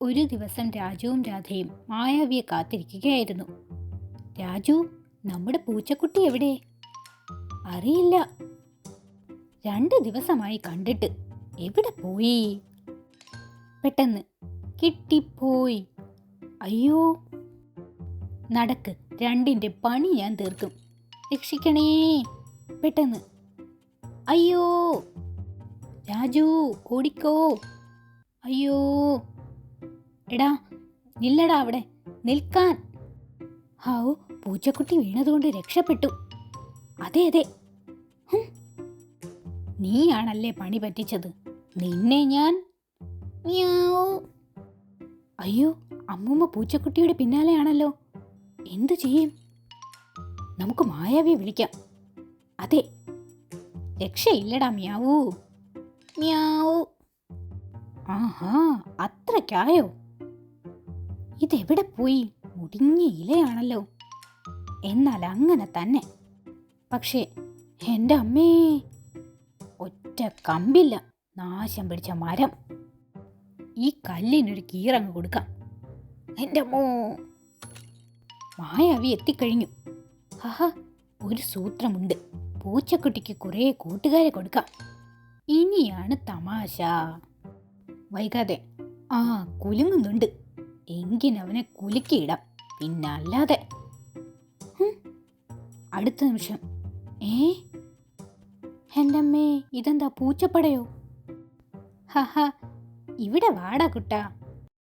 ഒരു ദിവസം രാജുവും രാധയും മായാവിയെ കാത്തിരിക്കുകയായിരുന്നു. രാജു, നമ്മുടെ പൂച്ചക്കുട്ടി എവിടെ? അറിയില്ല. 2 ദിവസമായി കണ്ടിട്ട്. എവിടെ പോയി? പെട്ടെന്ന് കിട്ടിപ്പോയി. അയ്യോ, നടക്ക്, 2ന്റെ പണി ഞാൻ തീർക്കും. രക്ഷിക്കണേ. പെട്ടെന്ന്. അയ്യോ, രാജു ഓടിക്കോ. അയ്യോ, എടാ നില്ലടാ അവിടെ, നിൽക്കാൻ. ഹാവു, പൂച്ചക്കുട്ടി വീണതുകൊണ്ട് രക്ഷപ്പെട്ടു. അതെ അതെ, നീയാണല്ലേ പണി പറ്റിച്ചത്. നിന്നെ ഞാൻ. അയ്യോ, അമ്മൂമ്മ പൂച്ചക്കുട്ടിയുടെ പിന്നാലെയാണല്ലോ. എന്തു ചെയ്യും? നമുക്ക് മായാവിയെ വിളിക്കാം. അതെ, രക്ഷയില്ലടാ മ്യാവൂ. മ്യാവൂ. ആഹാ, അത്രയ്ക്കായോ? ഇതെവിടെ പോയി? മുടിഞ്ഞ ഇലയാണല്ലോ. എന്നാൽ അങ്ങനെ തന്നെ. പക്ഷേ എൻ്റെ അമ്മേ, ഒറ്റ കമ്പില്ല, നാശം പിടിച്ച മരം. ഈ കല്ലിനൊരു കീറങ്ങ് കൊടുക്കാം. എൻ്റെ അമ്മോ, മായാവി എത്തിക്കഴിഞ്ഞു. ഹഹ, ഒരു സൂത്രമുണ്ട്. പൂച്ചക്കുട്ടിക്ക് കുറേ കൂട്ടുകാരെ കൊടുക്കാം. ഇനിയാണ് തമാശ. വൈകാതെ. ആ, കുലുങ്ങുന്നുണ്ട്. എങ്കിനവനെ കുലുക്കിയിടാം, പിന്നല്ലാതെ. അടുത്ത നിമിഷം, എന്റമ്മേ, ഇതെന്താ പൂച്ചപ്പടയോ? ഹഹ, ഇവിടെ വാടാ കുട്ടാ.